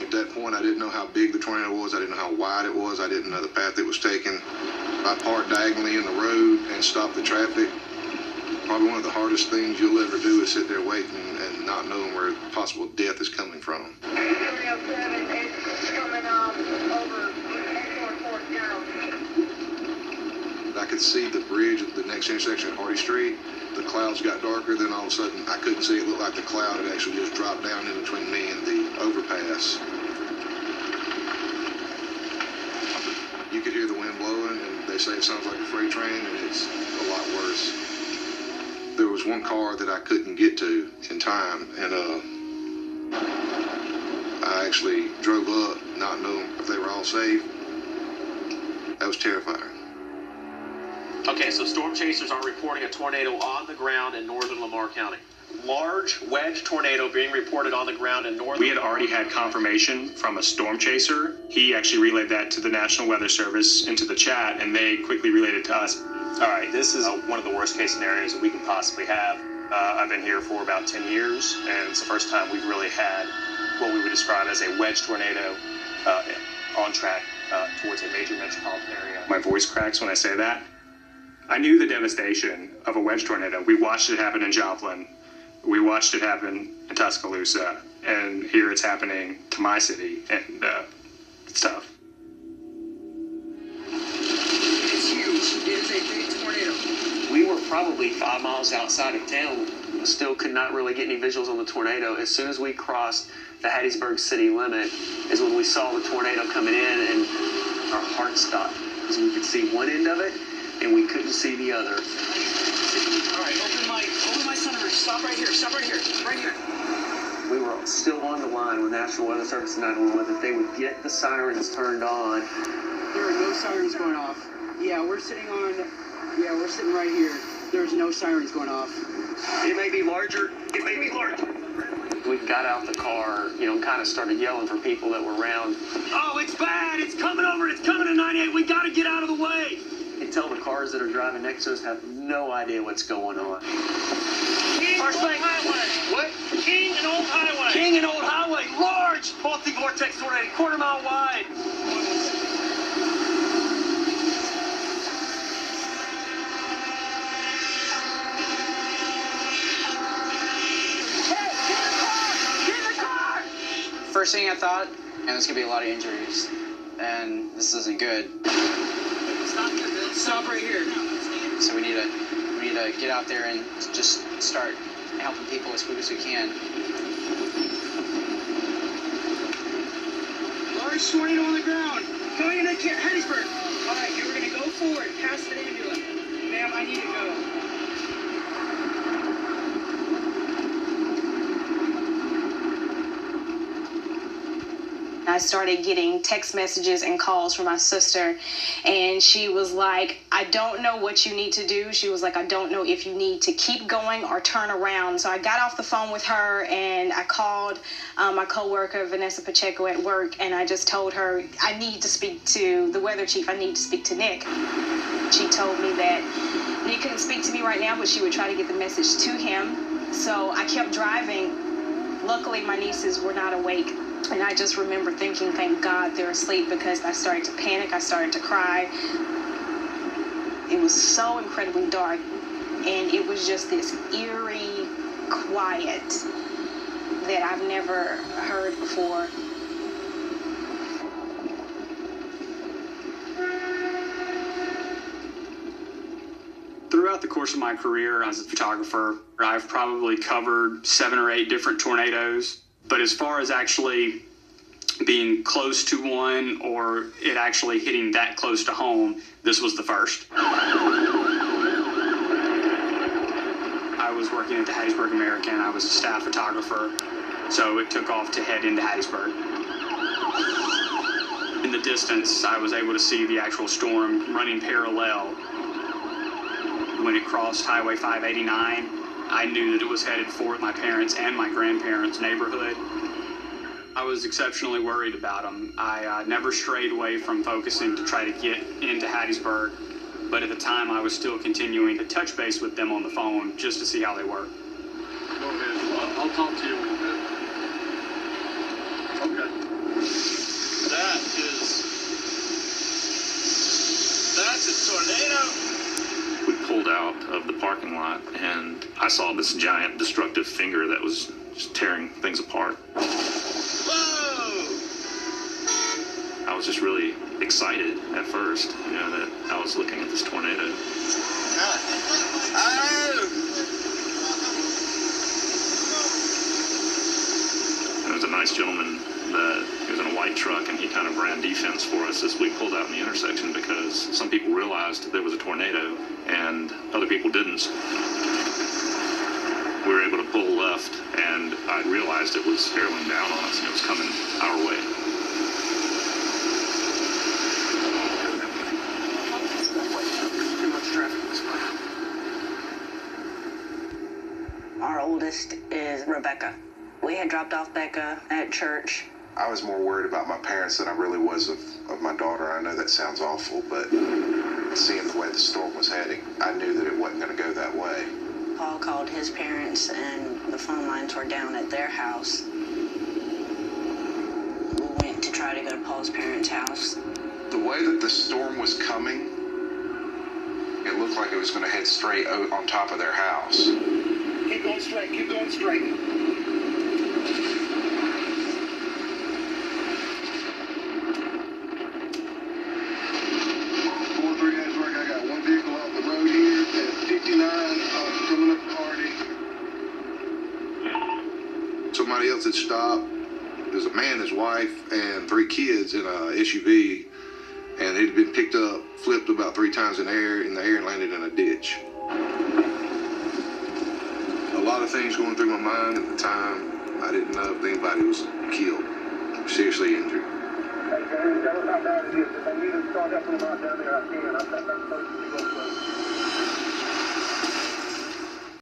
At that point, I didn't know how big the tornado was. I didn't know how wide it was. I didn't know the path it was taking. I parked diagonally in the road and stopped the traffic. Probably one of the hardest things you'll ever do is sit there waiting and not knowing where possible death is coming from. I could see the bridge at the next intersection at Hardy Street. The clouds got darker, then all of a sudden I couldn't see. It looked like the cloud had actually just dropped down in between me and the overpass. You could hear the wind blowing, and they say it sounds like a freight train, and it's a lot worse. There was one car that I couldn't get to in time, and I actually drove up not knowing if they were all safe. That was terrifying. Okay, so storm chasers are reporting a tornado on the ground in northern Lamar County. Large wedge tornado being reported on the ground in northern. We had already had confirmation from a storm chaser. He actually relayed that to the National Weather Service into the chat, and they quickly relayed it to us. All right, this is one of the worst case scenarios that we can possibly have. I've been here for about 10 years, and it's the first time we've really had what we would describe as a wedge tornado on track towards a major metropolitan area. My voice cracks when I say that. I knew the devastation of a wedge tornado. We watched it happen in Joplin. We watched it happen in Tuscaloosa. And here it's happening to my city, and it's tough. It's huge. It is a big tornado. We were probably 5 miles outside of town. Still could not really get any visuals on the tornado. As soon as we crossed the Hattiesburg city limit is when we saw the tornado coming in, and our heart stopped because we could see one end of it and we couldn't see the other. All right, open my sunroof. Stop right here. Stop right here. Right here. We were still on the line with National Weather Service and 911 that they would get the sirens turned on. There are no sirens going off. Yeah, we're sitting right here. There's no sirens going off. It may be larger. It may be larger. We got out the car, kind of started yelling for people that were around. Oh, it's bad. It's coming over. It's coming to 98. We got to get out of the way. Until the cars that are driving next to us have no idea what's going on. First thing, highway. What? King and Old Highway. King and Old Highway. Large multi-vortex tornado, quarter-mile wide. First thing I thought, and there's gonna be a lot of injuries, and this isn't good. Stop right here. So we need to get out there and just start helping people as quick as we can. Large tornado on the ground. Going into Hattiesburg. All right, we're gonna go forward past the ambulance. Ma'am, I need to go. I started getting text messages and calls from my sister, and she was like, I don't know what you need to do. She was like, I don't know if you need to keep going or turn around. So I got off the phone with her, and I called my coworker, Vanessa Pacheco, at work, and I just told her, I need to speak to the weather chief. I need to speak to Nick. She told me that Nick couldn't speak to me right now, but she would try to get the message to him. So I kept driving. Luckily, my nieces were not awake. And I just remember thinking, thank God they're asleep, because I started to panic. I started to cry. It was so incredibly dark. And it was just this eerie quiet that I've never heard before. Throughout the course of my career as a photographer, I've probably covered 7 or 8 different tornadoes. But as far as actually being close to one or it actually hitting that close to home, this was the first. I was working at the Hattiesburg American. I was a staff photographer, so it took off to head into Hattiesburg. In the distance, I was able to see the actual storm running parallel. When it crossed Highway 589, I knew that it was headed for my parents' and my grandparents' neighborhood. I was exceptionally worried about them. I never strayed away from focusing to try to get into Hattiesburg, but at the time I was still continuing to touch base with them on the phone just to see how they were. Go ahead. I'll talk to you in a bit. Okay. I saw this giant destructive finger that was just tearing things apart. I was just really excited at first, you know, that I was looking at this tornado. There was a nice gentleman that he was in a white truck, and he kind of ran defense for us as we pulled out in the intersection, because some people realized there was a tornado and other people didn't. We were able to pull left, and I realized it was barreling down on us and it was coming our way. Our oldest is Rebecca. We had dropped off Becca at church. I was more worried about my parents than I really was of my daughter. I know that sounds awful, but seeing the way the storm was heading, I knew that it wasn't going to go that way. Paul called his parents, and the phone lines were down at their house. We went to try to go to Paul's parents' house. The way that the storm was coming, it looked like it was going to head straight on top of their house. Keep going straight, keep going straight. 4-3 Hattiesburg, I got one vehicle off the road here at 59 coming up the party. Somebody else had stopped. There's a man, his wife, and 3 kids in a SUV, and they'd been picked up, flipped about 3 times in the air, and landed in a ditch. A lot of things going through my mind at the time. I didn't know if anybody was killed, seriously injured. Hey, James, tell us how bad it is. If they need us, start helping them out down there. I see